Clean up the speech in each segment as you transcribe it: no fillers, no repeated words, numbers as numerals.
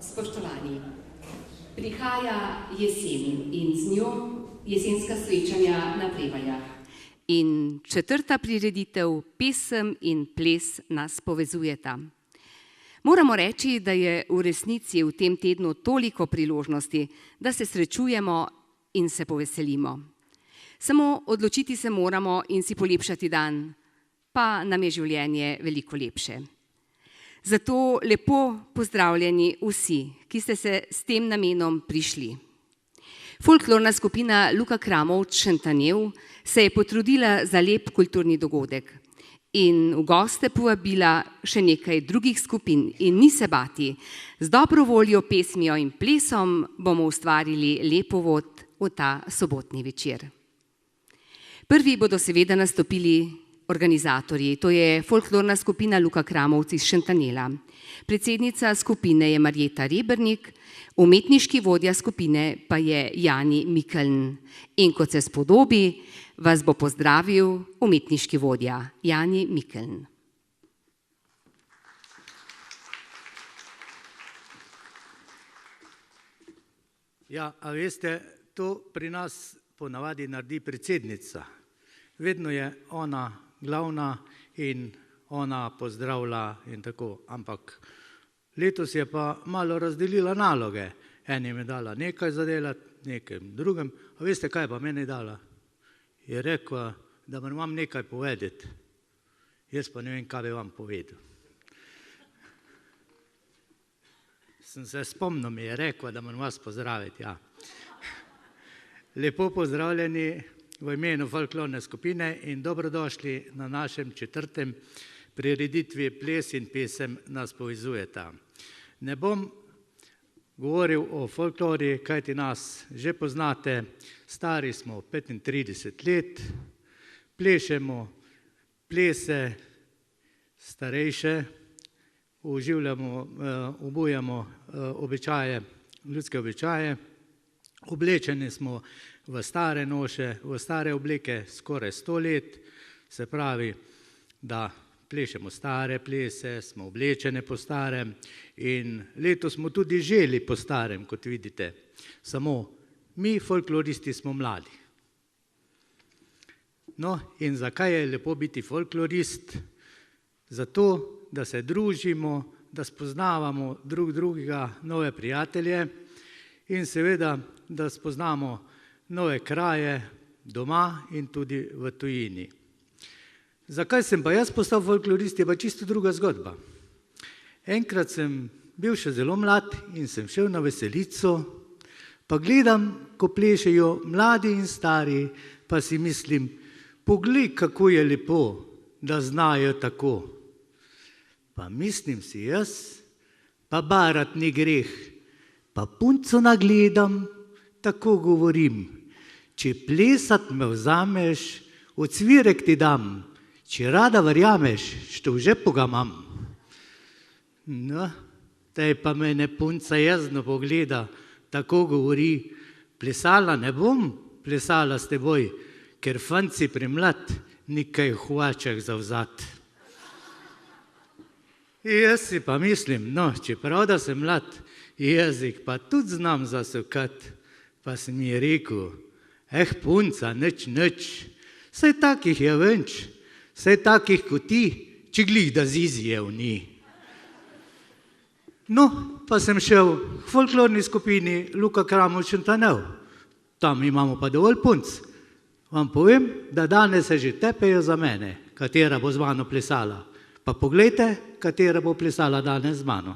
Spoštovani, prihaja jesen in z njo jesenska srečanja na Prevajah. In četrta prireditev, pesem in ples nas povezujeta. Moramo reči, da je v resnici v tem tednu toliko priložnosti, da se srečujemo in se poveselimo. Samo odločiti se moramo in si polepšati dan, pa nam je življenje veliko lepše. Zato lepo pozdravljeni vsi, ki ste se s tem namenom prišli. Folklorna skupina Luka Kramovč Šentanjel se je potrudila za lep kulturni dogodek in v goste povabila še nekaj drugih skupin in ni se bati, z dobro voljo, pesmijo in plesom bomo ustvarili lep uvod v ta sobotni večer. Prvi bodo seveda nastopili organizatorji, to je folklorna skupina Luka Kramovc iz Šentanjela. Predsednica skupine je Marjeta Rebernik, umetniški vodja skupine pa je Jani Mikeln. In kot se spodobi, vas bo pozdravil umetniški vodja Jani Mikeln. Ja, a veste, to pri nas ponavadi naredi predsednica. Vedno je ona glavna in ona pozdravlja in tako, ampak letos je pa malo razdelila naloge. Enim je dala nekaj za delati, nekem drugem. A veste, kaj pa meni dala? Je rekla, da vam nekaj povedati. Jaz pa ne vem, kaj bi vam povedal. Sem se spomnil, mi je rekla, da moram vas pozdraviti. Ja. Lepo pozdravljeni v imenu folklorne skupine in dobrodošli na našem četrtem prireditvi Ples in pesem nas povezujeta. Ne bom govoril o folklori, kajti nas že poznate, stari smo 35 let, plešemo plese starejše, obujamo običaje, ljudske običaje, oblečeni smo v stare noše, v stare obleke skoraj 100 let, se pravi, da plešemo stare plese, smo oblečene po starem in letos smo tudi želi po starem, kot vidite. Samo mi, folkloristi, smo mladi. No, in zakaj je lepo biti folklorist? Zato, da se družimo, da spoznavamo drug drugega, nove prijatelje in seveda, da spoznamo nove kraje doma in tudi v tujini. Zakaj sem pa jaz postal folklorist, je pa čisto druga zgodba. Enkrat sem bil še zelo mlad in sem šel na veselico, pa gledam, ko plešejo mladi in stari, pa si mislim, poglej, kako je lepo, da znajo tako. Pa mislim si jaz, pa barat ni greh, pa punco nagledam, tako govorim, če plesat me vzameš, ocvirek ti dam, če rada verjameš, što v žepu ga imam. No, tej pa mene punca jezno pogleda, tako govori, plesala ne bom, plesala s teboj, ker fant si premlad, nikaj hvaček zavzat. Jaz si pa mislim, no, čeprav da sem mlad, jezik pa tudi znam zasukat, pa sem mi rekel, punca, nič, saj takih je venč, saj takih kot ti, če glih da zizijev ni. No, pa sem šel k folklorni skupini Luka Kramovč Šentanjel. Tam imamo pa dovolj punc. Vam povem, da danes se že tepejo za mene, katera bo z mano plesala. Pa poglejte, katera bo plesala danes z mano.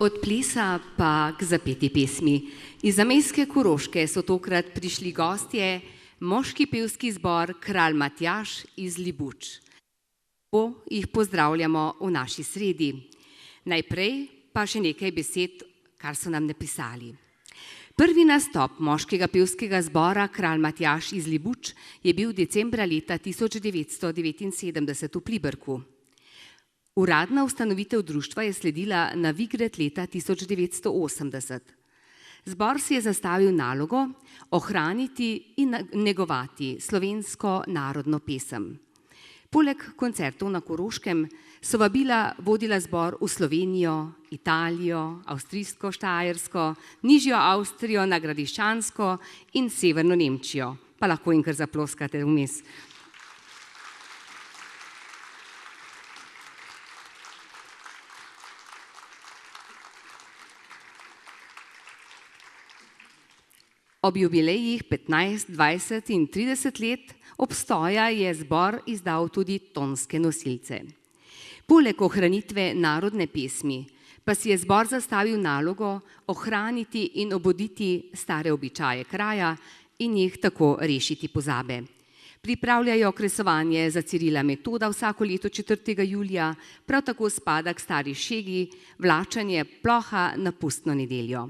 Od plesa pa k zapeti pesmi. Iz zamejske Koroške so tokrat prišli gostje, moški pevski zbor Kralj Matjaž iz Libuč. Po jih pozdravljamo v naši sredi. Najprej pa še nekaj besed, kar so nam napisali. Prvi nastop moškega pevskega zbora Kralj Matjaž iz Libuč je bil decembra leta 1979 v Pliberku. Uradna ustanovitev društva je sledila na Vigret leta 1980. Zbor si je zastavil nalogo ohraniti in negovati slovensko narodno pesem. Poleg koncertov na Koroškem so vabila vodila zbor v Slovenijo, Italijo, Avstrijsko Štajersko, Nižjo Avstrijo, na Gradiščansko in Severno Nemčijo. Pa lahko jim kar zaploskate vmes. Ob jubilejih 15, 20 in 30 let obstoja je zbor izdal tudi tonske nosilce. Poleg ohranitve narodne pesmi pa si je zbor zastavil nalogo ohraniti in obuditi stare običaje kraja in jih tako rešiti pozabe. Pripravljajo kresovanje za Cirila Metoda vsako leto 4. julija, prav tako spada k stari šegi vlačanje ploha na pustno nedeljo.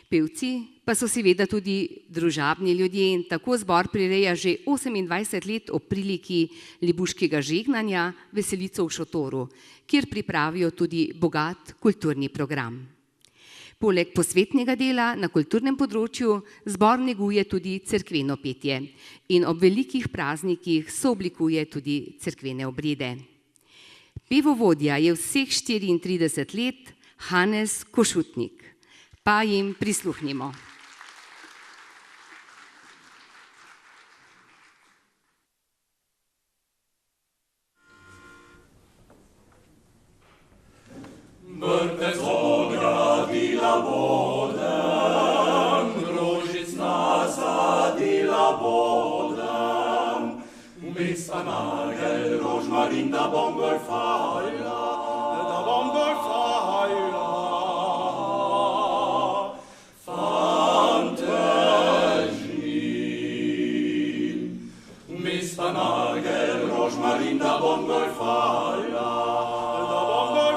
Pevci pa so seveda tudi družabni ljudje in tako zbor prireja že 28 let ob priliki libuškega žegnanja veselico v šotoru, kjer pripravijo tudi bogat kulturni program. Poleg posvetnega dela na kulturnem področju zbor neguje tudi cerkveno petje in ob velikih praznikih sooblikuje tudi cerkvene obrede. Pevovodja je vseh 34 let Hannes Košutnik. Pa jim prisluhnimo. Vrtec ogradila bodem, rožic nazadila bodem, mesta nagel rožmarin da bom gor fajla, da bom gor fajla. Mesta nagel rožmarin da bom gor fajla, da bom gor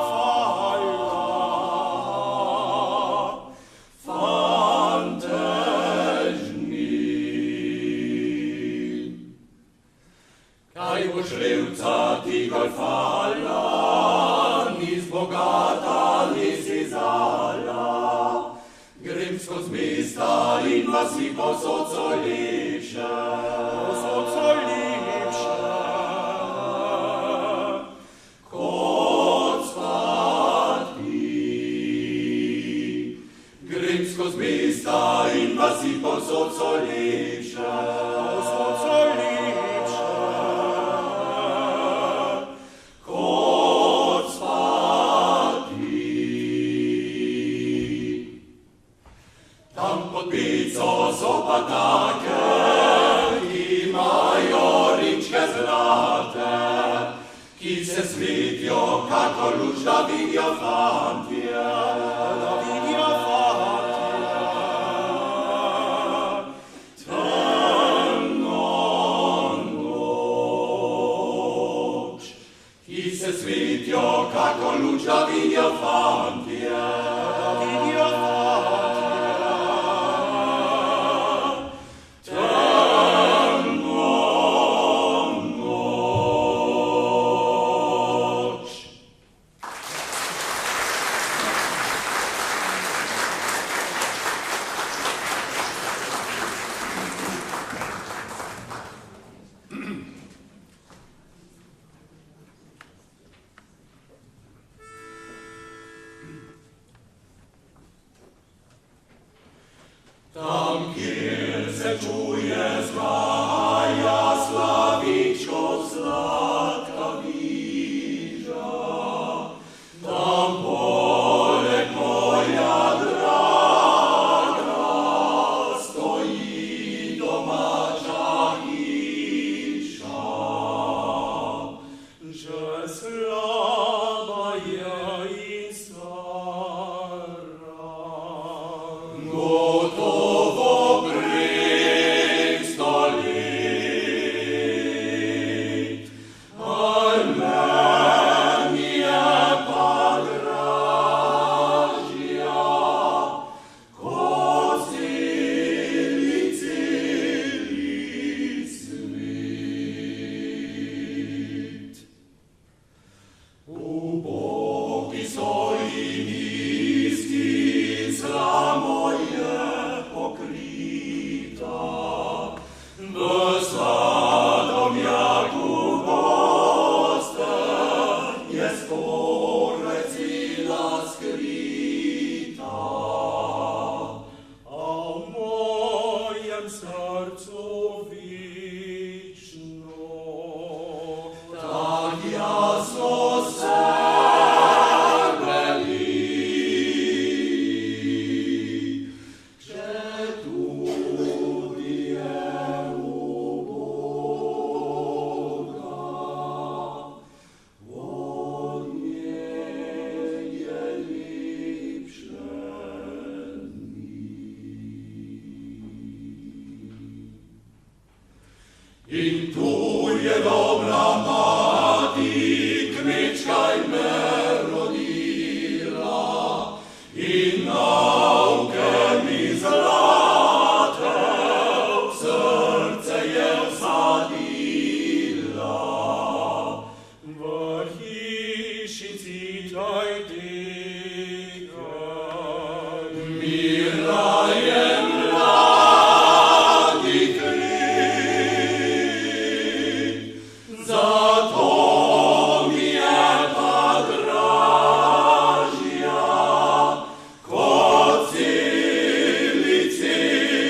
in was i posod co lepše, kot spadki. Grem skoz mesta in vas i posod co lepše, kot spadki. Tam pod pico so pa take, imajo ričke zlate, ki se svetijo kako luč, da vidijo fantje, Temno noč, ki se svetijo kako luč, da vidijo fantje, tam, kjer se čuje zvaja slavičko sladka viža, tam poleg moja draga stoji domača hiša. Že slaba je in stara, gotovo prek 100 let, a meni je pa dražja kot celi svet. Ubogi so in isti, slamo je pokrita, v sladom jaku goste je skoraj cela skrita. A v mojem srcu večno, tak jasno sebe li, četudi je uboga, od nje je lepše ni. In tu je dobra mati, kmečka in me rodila, in nauke mi zlate v srce je vsadila. V hišici taj tega mira je mladi krik, zato mi je pa dražja kot celi svet.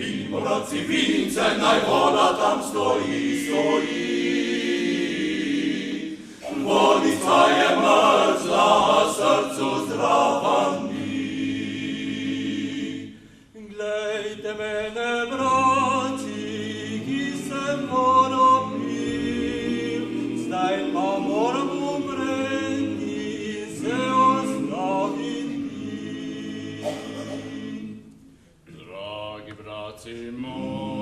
Pijmo bratci vince, naj voda tam stoji. Vodica je mrzla, a srcu zdrava ni. Glejte mene, bratci, ki sem vodo pil, zdaj pa moram umreti, se ostaviti. Dragi bratci moji,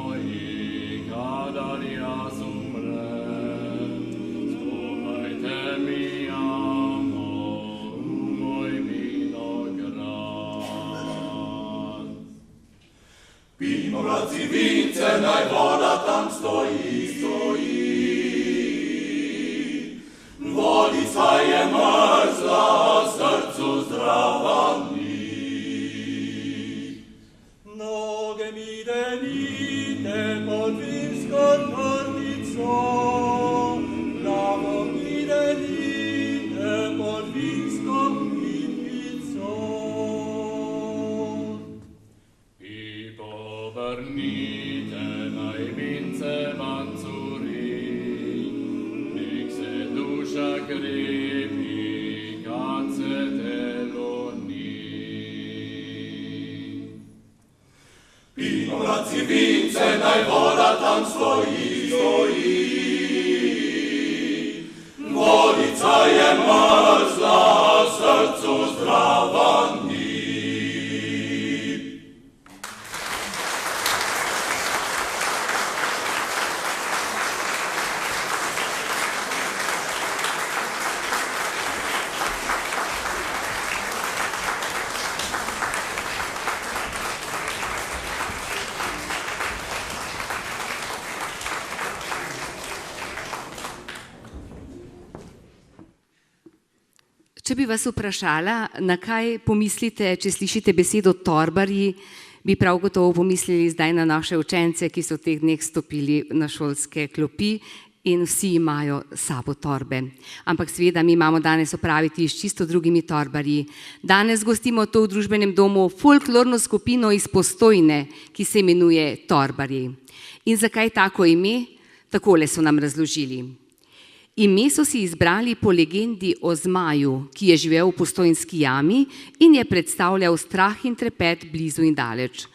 braci vince, naj voda tam stoji. Vodica je mrzla, srcu zdrava ni. Noge mi denite pod vinsko tortico, glavo mi denite pod vinsko pipico. I povrnite naj vince van curi, nek se duša krepi, kad se telo ni. Pijmo, braci vince, naj voda tam stoji. Vodica je mrzla, srcu zdrava ni. Če bi vas vprašala, na kaj pomislite, če slišite besedo torbarji, bi prav gotovo pomislili zdaj na naše učence, ki so v teh dneh stopili na šolske klopi in vsi imajo s sabo torbe. Ampak seveda mi imamo danes opraviti s čisto drugimi torbarji. Danes gostimo to v družbenem domu folklorno skupino iz Postojne, ki se imenuje Torbarji. In zakaj tako ime? Takole so nam razložili. Ime so si izbrali po legendi o zmaju, ki je živel v Postojnski jami in je predstavljal strah in trepet blizu in daleč.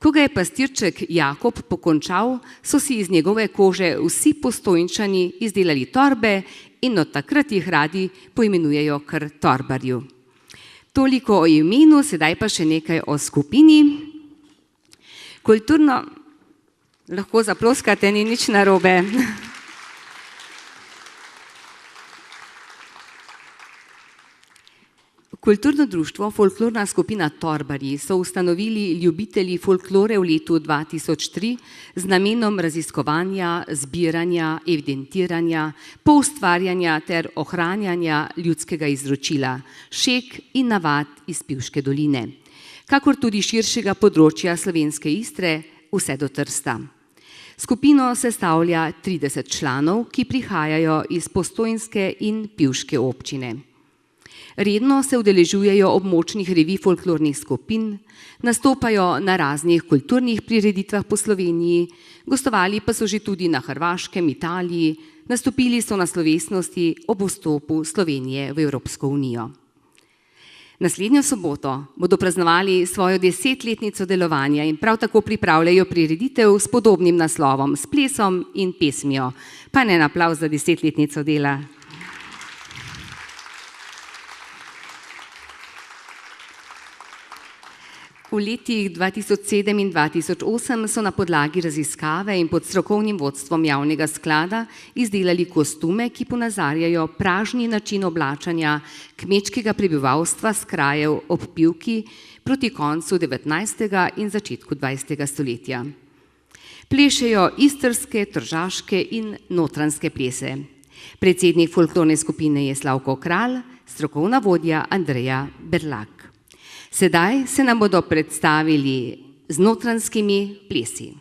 Ko ga je pastirček Jakob pokončal, so si iz njegove kože vsi Postojnčani izdelali torbe in od takrat jih radi poimenujejo kar Torbarju. Toliko o imenu, sedaj pa še nekaj o skupini. Kulturno, lahko zaploskate, ni nič narobe. Kulturno društvo Folklorna skupina Torbarji so ustanovili ljubitelji folklore v letu 2003 z namenom raziskovanja, zbiranja, evidentiranja, poustvarjanja ter ohranjanja ljudskega izročila, šeg in navad iz Pivške doline, kakor tudi širšega področja Slovenske Istre vse do Trsta. Skupino sestavlja 30 članov, ki prihajajo iz Postojnske in Pivške občine. Redno se udeležujejo območnih revij folklornih skupin, nastopajo na raznih kulturnih prireditvah po Sloveniji, gostovali pa so že tudi na Hrvaškem, Italiji, nastopili so na slovesnosti ob vstopu Slovenije v Evropsko unijo. Naslednjo soboto bodo praznovali svojo 10-letnico delovanja in prav tako pripravljajo prireditev s podobnim naslovom, s plesom in pesmijo. Pa en aplavz za 10-letnico dela. V letih 2007 in 2008 so na podlagi raziskave in pod strokovnim vodstvom javnega sklada izdelali kostume, ki ponazarjajo pražni način oblačanja kmečkega prebivalstva s krajev ob Pivki proti koncu 19. in začetku 20. stoletja. Plešejo istrske, tržaške in notranjske plese. Predsednik folklorne skupine je Slavko Kralj, strokovna vodja Andreja Berlak. Sedaj se nam bodo predstavili z notranjskimi plesi.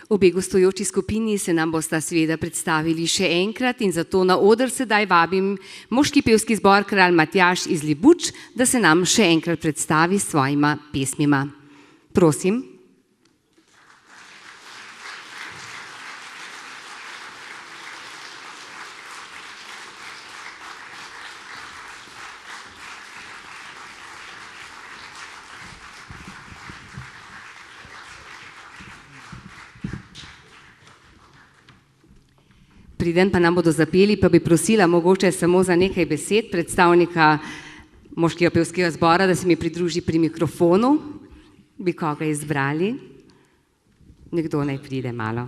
Obe gostujoči skupini se nam bosta seveda predstavili še enkrat in zato na oder sedaj vabim moški pevski zbor Kralj Matjaž iz Lebuč, da se nam še enkrat predstavi s svojima pesmima. Prosim. Preden pa nam bodo zapeli, pa bi prosila mogoče samo za nekaj besed predstavnika moškega pevskega zbora, da se mi pridruži pri mikrofonu. Bi koga izbrali? Nekdo naj pride malo.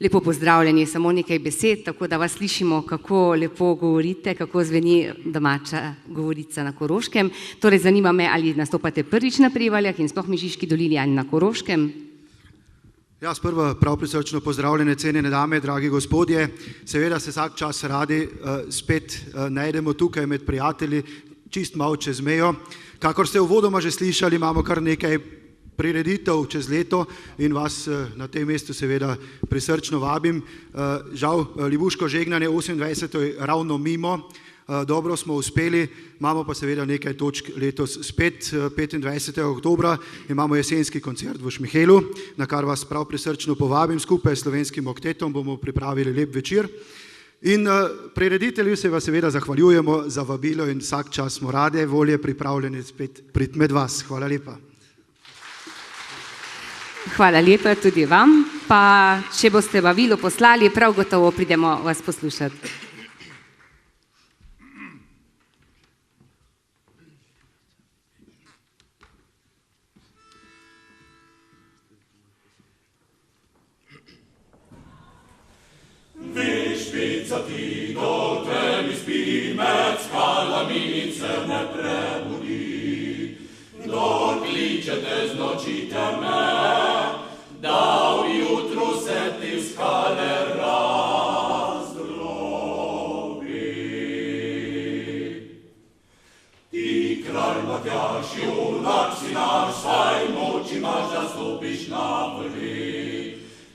Lepo pozdravljeni, samo nekaj besed, tako da vas slišimo, kako lepo govorite, kako zveni domača govorica na Koroškem. Torej, zanima me, ali nastopate prvič na Prevaljah in sploh Mežiški dolini ali na Koroškem. Ja, sprva prav prisrčno pozdravljene, cenjene dame, dragi gospodje. Seveda se vsak čas radi spet najdemo tukaj med prijatelji, čist malo čez mejo. Kakor ste uvodoma že slišali, imamo kar nekaj prireditev čez leto in vas na tem mestu seveda prisrčno vabim. Žal, Libuško žegnanje 28. je ravno mimo, dobro smo uspeli, imamo pa seveda nekaj točk letos spet. 25. oktobra imamo jesenski koncert v Šmihelu, na kar vas prav prisrčno povabim. Skupaj s slovenskim oktetom bomo pripravili lep večer. In prireditelju se vas seveda zahvaljujemo za vabilo in vsak čas smo rade volje pripravljeni spet priti med vas. Hvala lepa. Hvala lepa tudi vam, pa če boste vabilo poslali, prav gotovo pridemo vas poslušati. Špica ti do temi spi, med skalami in se ne prebudi. Kdor kliče te z noči teme, da v jutru se ti v skale razdrobi. Ti, kralj Matjaž, junak si naš, saj moč imaš, da stopiš na vrhi.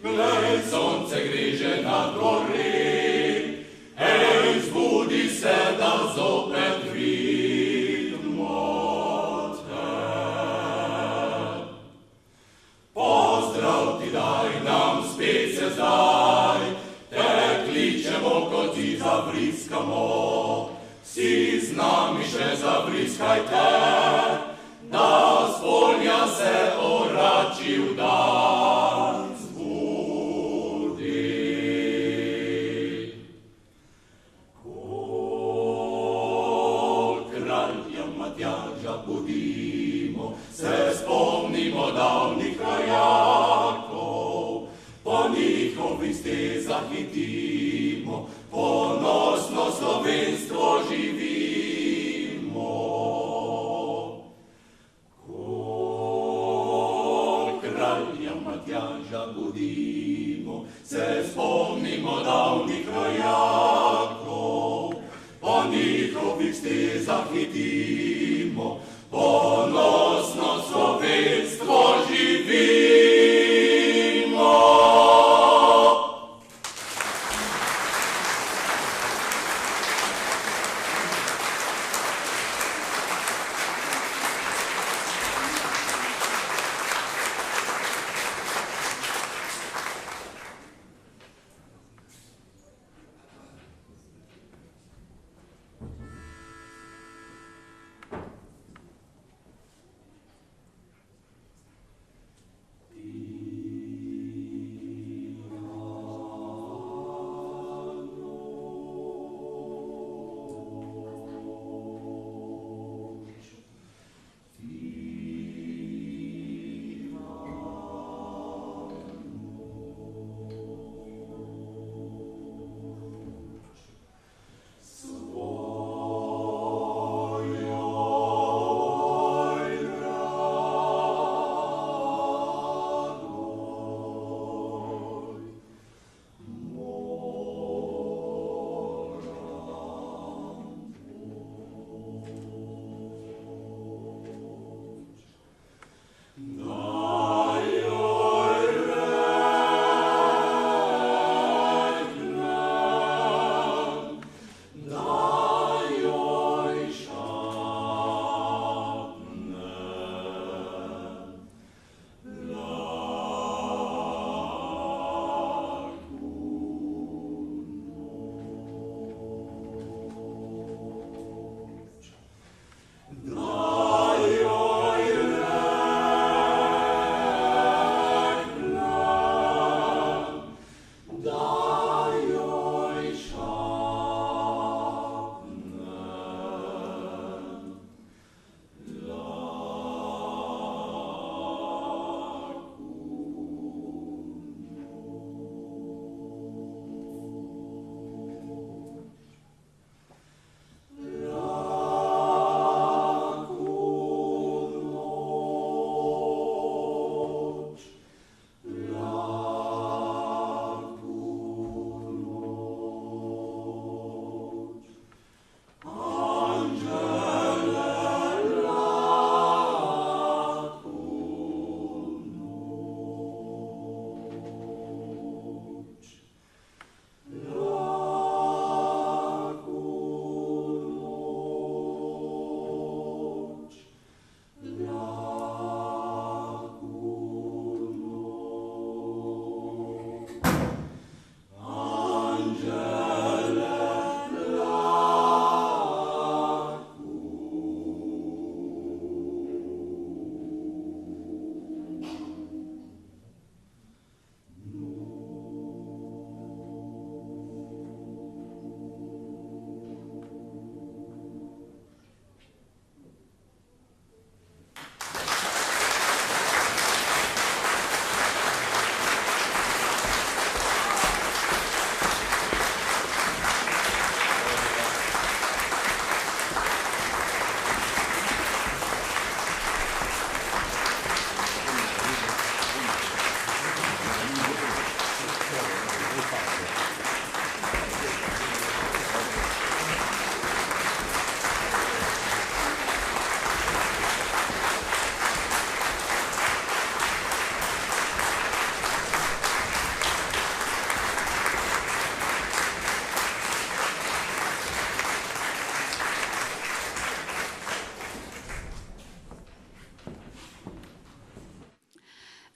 Glej, sonce griže nad gori, ej, zbudi se, da zopet vidimo te. Pozdrav ti daj nam spet se zdaj, te kličemo, kot ti zavriskamo. Si z nami še zavriskajte, da z polja se orači v dan. Se spomnimo davnih rojakov, po njihovih stezah hitimo, ponosno slovenstvo živimo. Ko kralja Matjaža budimo, se spomnimo davnih rojakov, po njihovih stezah hitimo, ponosno slovenstvo živimo.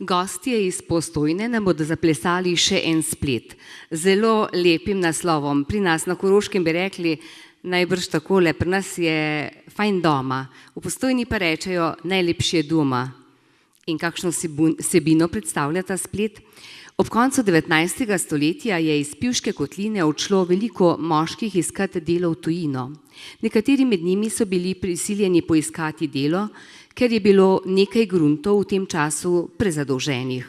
Gostje iz Postojne nam bodo zaplesali še en splet. Zelo lepim naslovom. Pri nas na Koroškem bi rekli najbrž takole, pri nas je fajn doma. V Postojni pa rečejo najlepše doma. In kakšno vsebino predstavlja ta splet? Ob koncu 19. stoletja je iz Pivške kotline odšlo veliko moških iskati delo v tujino. Nekateri med njimi so bili prisiljeni poiskati delo, ker je bilo nekaj gruntov v tem času prezadolženih.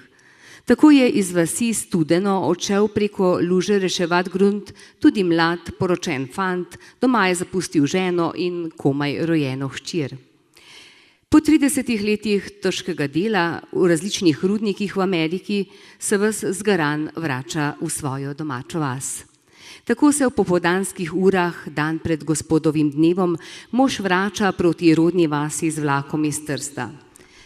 Tako je iz vasi Studeno odšel preko luže reševati grunt tudi mlad poročen fant, doma je zapustil ženo in komaj rojeno hčer. Po 30 letih težkega dela v različnih rudnikih v Ameriki se ves zgaran vrača v svojo domačo vas. Tako se v popoldanskih urah, dan pred gospodovim dnevom, mož vrača proti rodni vasi z vlakom iz Trsta.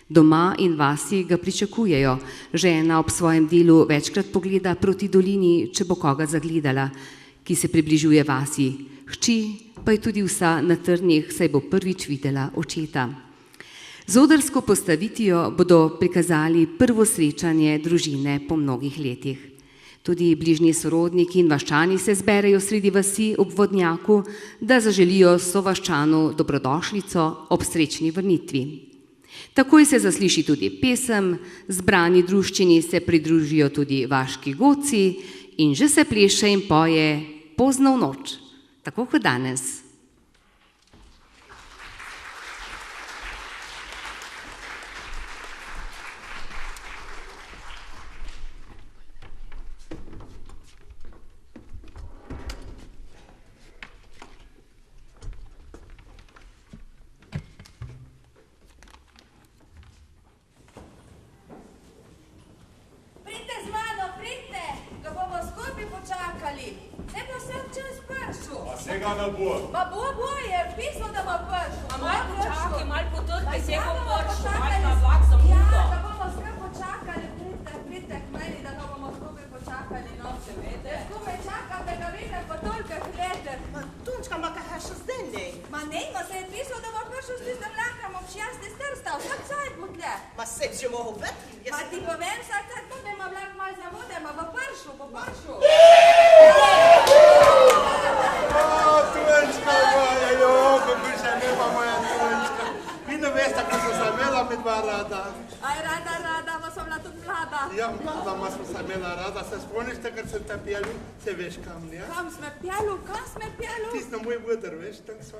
Doma in vasi ga pričakujejo, žena ob svojem delu večkrat pogleda proti dolini, če bo koga zagledala, ki se približuje vasi. Hči pa je tudi vsa na trnih, saj bo prvič videla očeta. Z odrsko postavitvijo bodo prikazali prvo srečanje družine po mnogih letih. Tudi bližnji sorodniki in vaščani se zberejo sredi vasi ob vodnjaku, da zaželijo sovaščanu dobrodošlico ob srečni vrnitvi. Takoj se zasliši tudi pesem, zbrani druščini se pridružijo tudi vaški goci in že se pleše in poje pozno v noč, tako kot danes.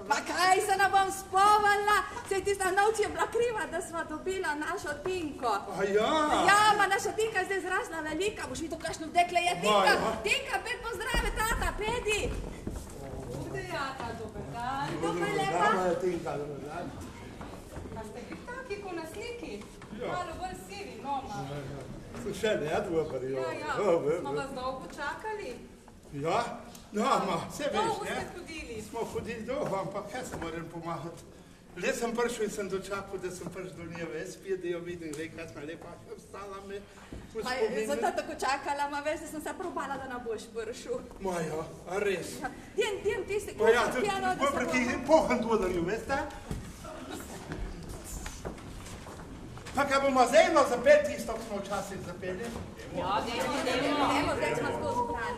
Pa kaj se ne bom spomnila, saj tista noč je bila kriva, da sva dobila našo Tinko. Ja, ma naša Tinka je zdaj zrasla velika, boš videl, kakšno dekle je Tinka. Tinka, pet pozdravi, tata, pedi. Bude jaka, dober dan. Dober lepa. A ste vi taki, ko na sliki? Malo bolj sivi, no, malo. Še ne, dober, jo. Ja, smo vas dolgo čakali. Ja, no, vse veš, ne? Dolgo ste hodili. Smo hodili dolgo, ampak kaj se moram pomagati? Le sem prišel in sem dočakal, da sem prišel do nje ves, pije, da jo vidim, vej, kaj smo lepa ostala me v spominu. Zato tako čakala, ma veš, da sem se probala, da ne boš prišel. Moja, a res? Ja, Dim, tisti, Pa ja, tudi popreki pohan dolarju, veste? Pa kaj bomo zdaj eno zapeli tisto, ko smo včasih zapeli? Ja, dajmo, zdaj smo tako zbrani.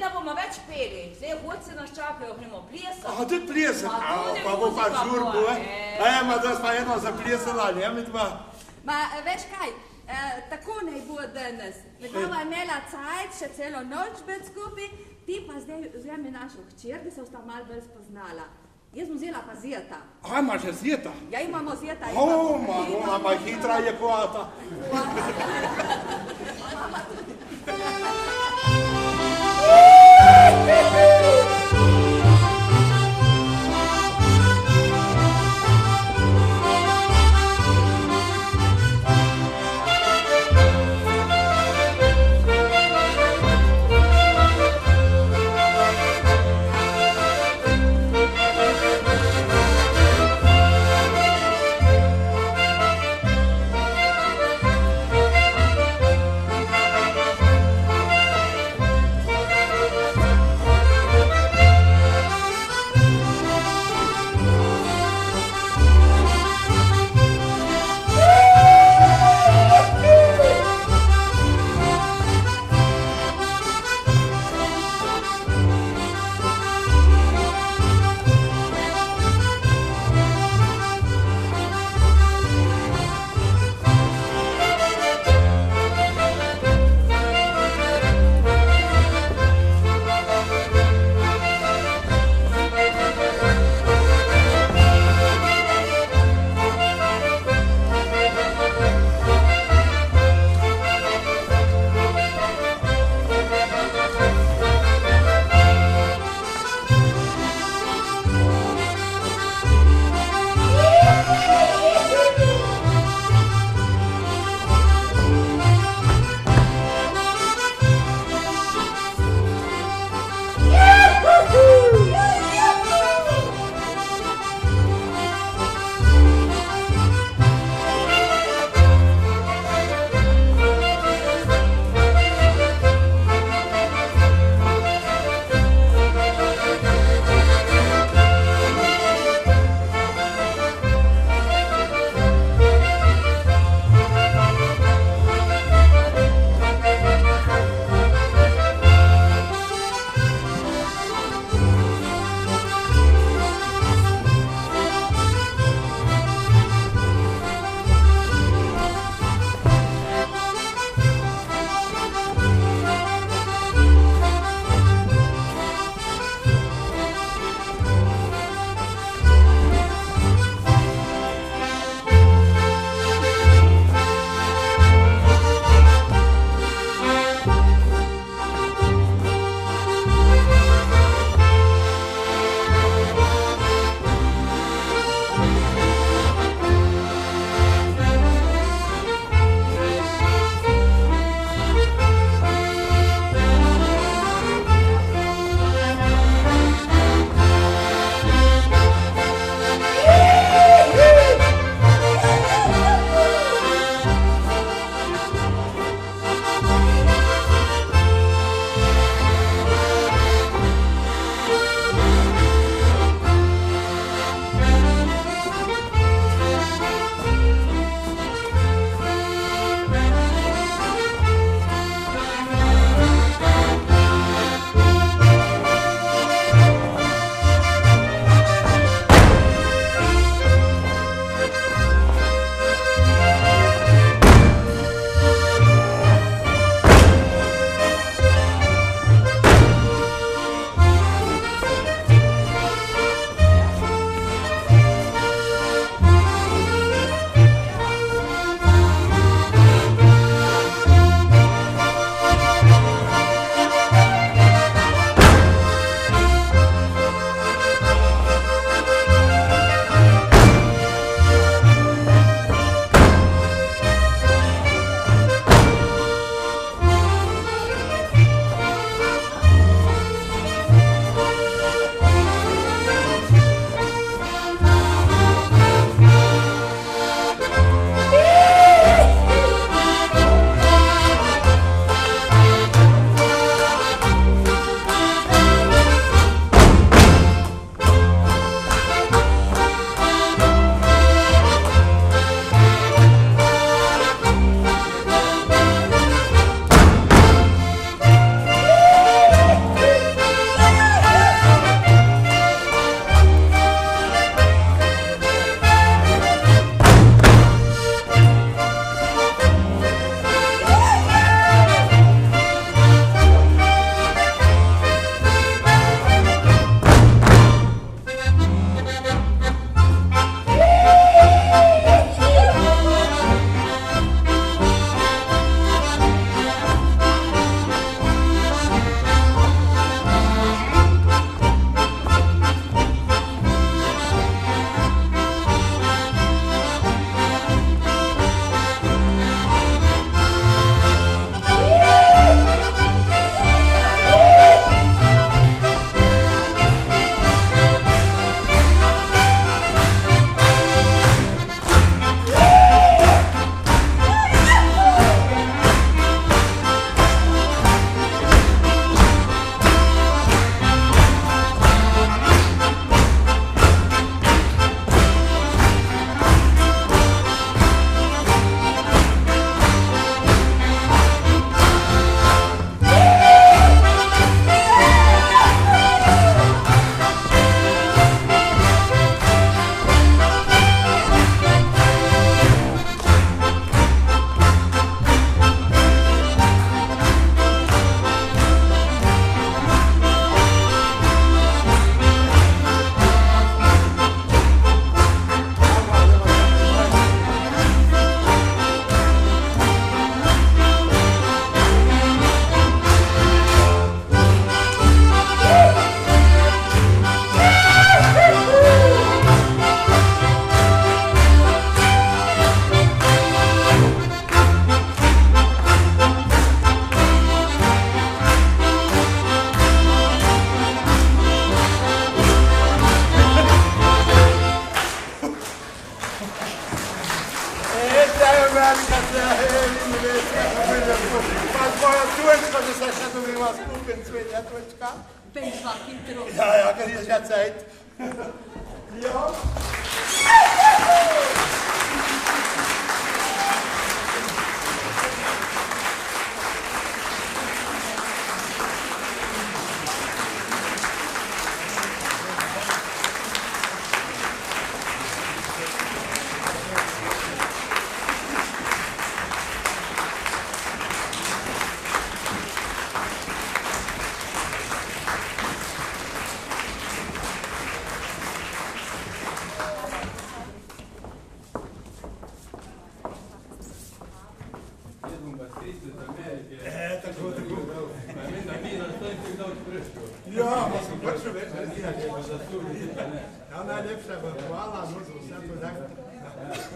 ne bomo več peli. Zdaj hodci nas čakajo, gremo plesati. A, tudi plesati. Pa bo pa žurbo, ma da smo eno zaplesala, ne mi dva. Ma, veš kaj, tako naj bo danes. Mi bova imela cajt, še celo noč biti skupaj, ti pa zdaj vzemi našo hčer, da se bosta malo bolj spoznala. Jaz bom vzela pa zjeta. A, imaš že zjeta? Ja, imamo zjeta. O, ma hitra je kvata. Mama tudi. Točko, da se še dobiva skupaj cvet, ja, Točka? Pensa hitro. Ja, ker je že cajt. Ja. Ja, pa sem prišel več narediti, če bo zaslužil. Ja, najlepša bo hvala, no, za vse to tako.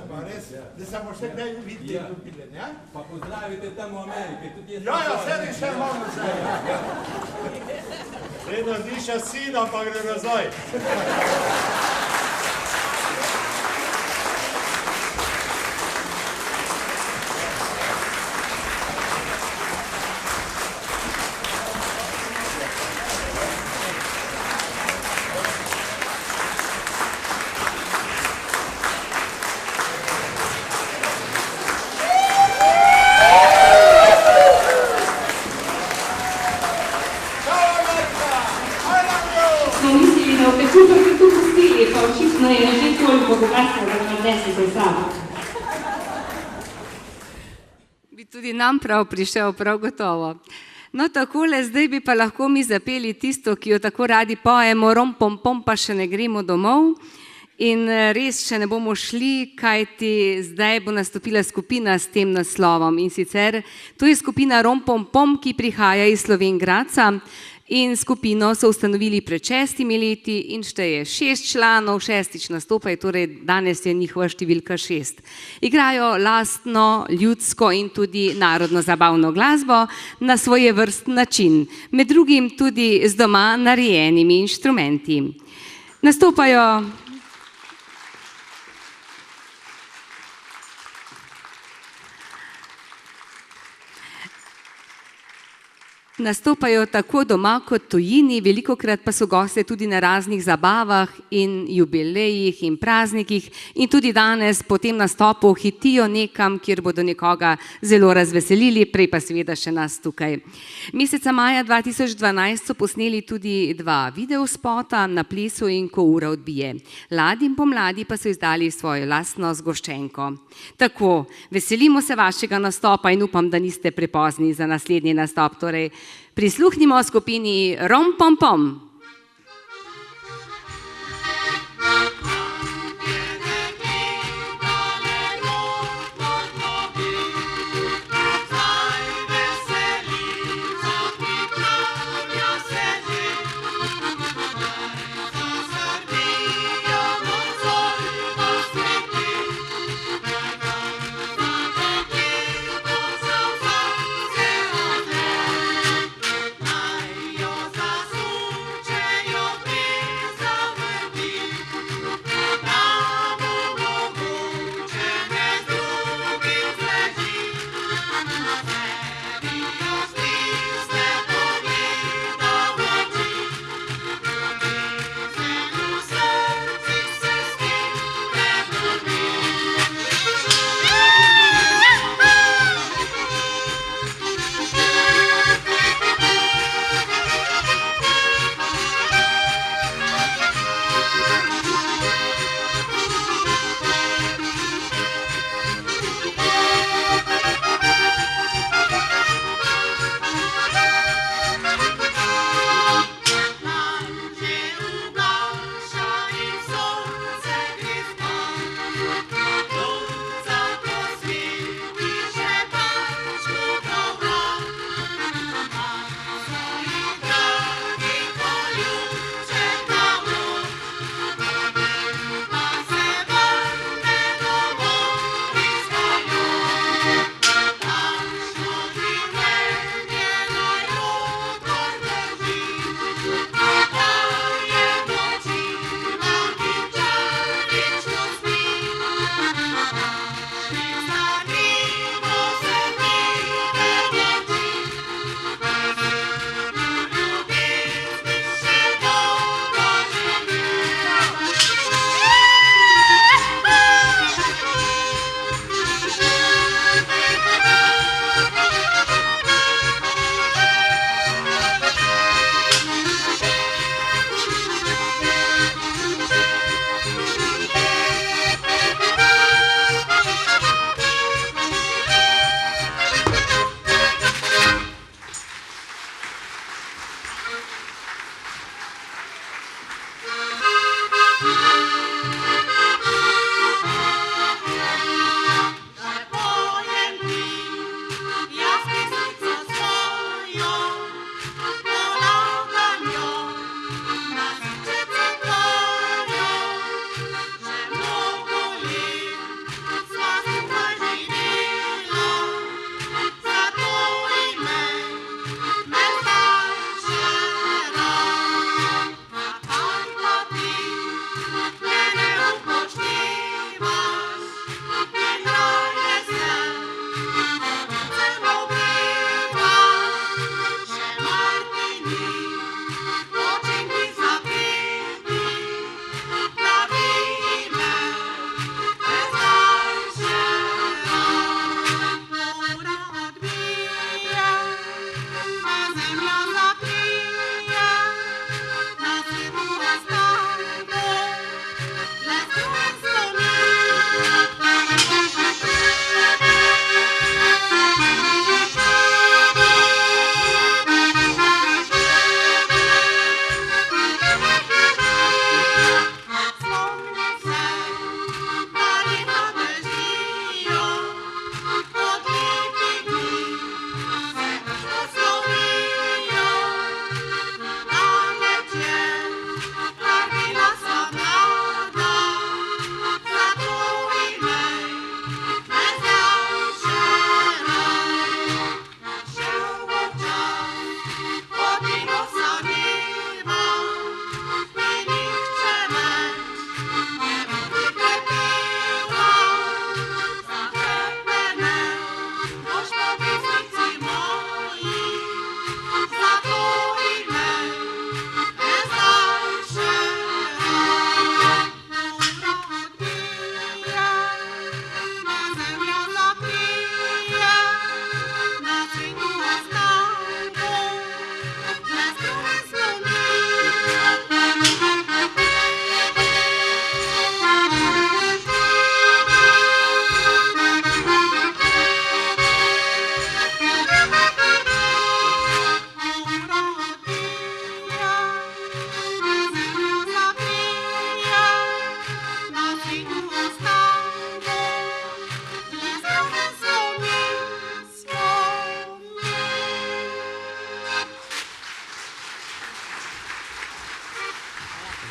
Pa res, da se bomo še kdaj videli in ljubili, ne? Pa pozdravite tam v Ameriki, tudi jaz. Ja, sedi še malo zdaj. Vedno diša sina, pa gre nazaj. Bi tudi nam prav prišel, prav gotovo. No, takole, zdaj bi pa lahko mi zapeli tisto, ki jo tako radi pojemo, rom pom pom, pa še ne gremo domov. In res še ne bomo šli, kajti zdaj bo nastopila skupina s tem naslovom. In sicer, to je skupina Rom pom pom, ki prihaja iz Slovenj Gradca. In skupino so ustanovili pred 6 leti in šteje 6 članov, 6 nastopajo, torej danes je njihova številka 6. Igrajo lastno, ljudsko in tudi narodno zabavno glasbo na svojevrsten način, med drugim tudi z doma narejenimi inštrumenti. Nastopajo tako doma kot tujini, velikokrat pa so goste tudi na raznih zabavah in jubilejih in praznikih in tudi danes po tem nastopu hitijo nekam, kjer bodo nekoga zelo razveselili, prej pa seveda še nas tukaj. Meseca maja 2012 so posneli tudi 2 videospota Na plesu in Ko ura odbije. Lani in pomladi pa so izdali svojo lastno zgoščenko. Tako, veselimo se vašega nastopa in upam, da niste prepozni za naslednji nastop, torej prisluhnimo skupini Rom pom pom.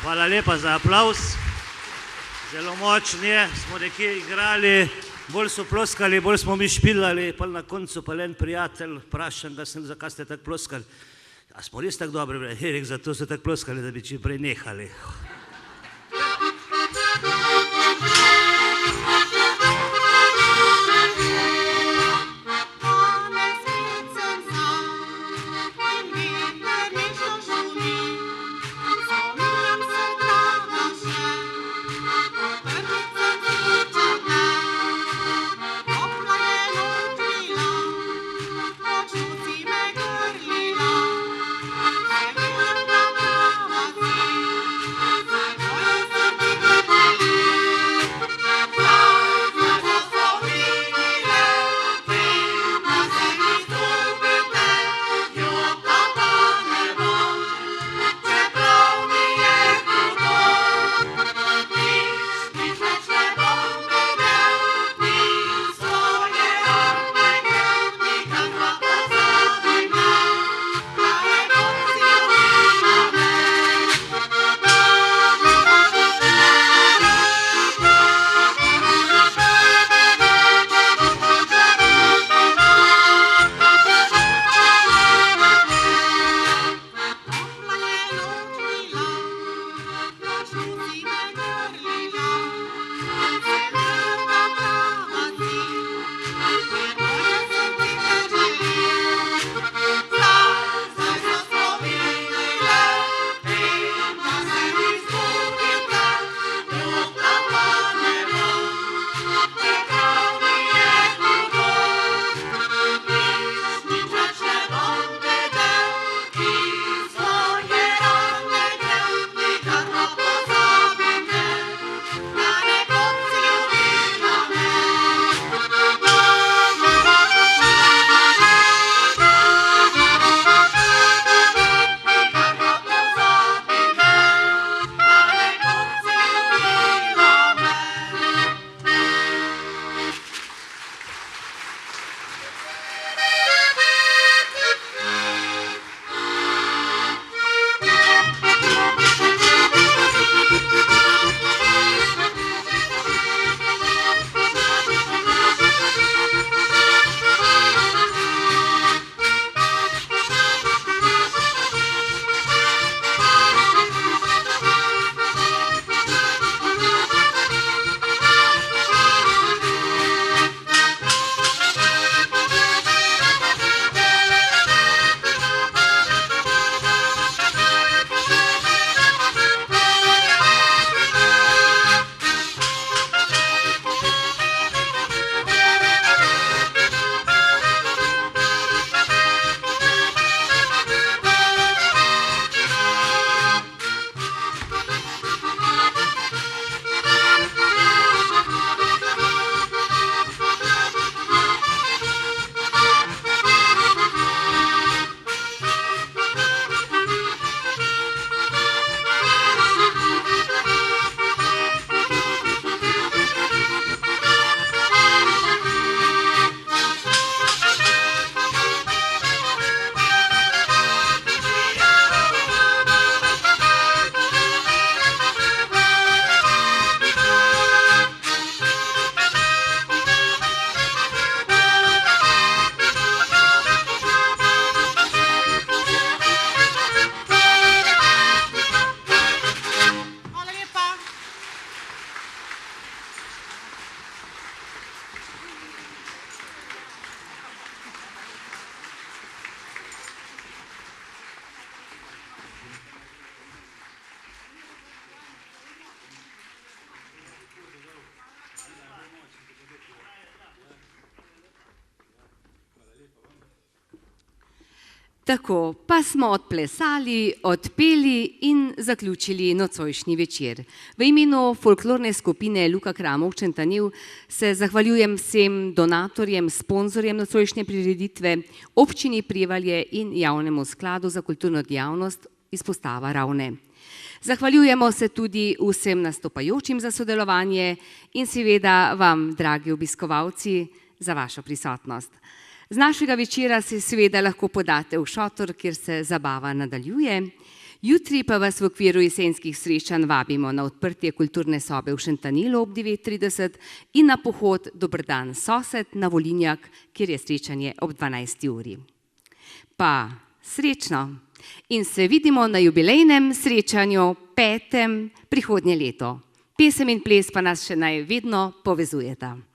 Hvala lepa za aplavz. Zelo močni smo nekje igrali, bolj so ploskali, bolj smo mi špilali, pa na koncu pa en prijatelj, vprašam ga sem, zakaj ste tako ploskali. A smo res tako dobri, Erik, zato so tako ploskali, da bi čim prej nehali. Tako, pa smo odplesali, odpeli in zaključili nocojšnji večer. V imenu folklorne skupine Luka Kramovčen Tanil se zahvaljujem vsem donatorjem, sponzorjem nocojšnje prireditve, občini Prevalje in javnemu skladu za kulturno dejavnost izpostava Ravne. Zahvaljujemo se tudi vsem nastopajočim za sodelovanje in seveda vam, dragi obiskovalci, za vašo prisotnost. Z našega večera se seveda lahko podate v šotor, kjer se zabava nadaljuje. Jutri pa vas v okviru jesenskih srečanj vabimo na odprtje kulturne sobe v Šentanilu ob 9:30 in na pohod Dober dan sosed na Volinjak, kjer je srečanje ob 12. uri. Pa srečno in se vidimo na jubilejnem srečanju 5. prihodnje leto. Pesem in ples pa nas še naj vedno povezujeta.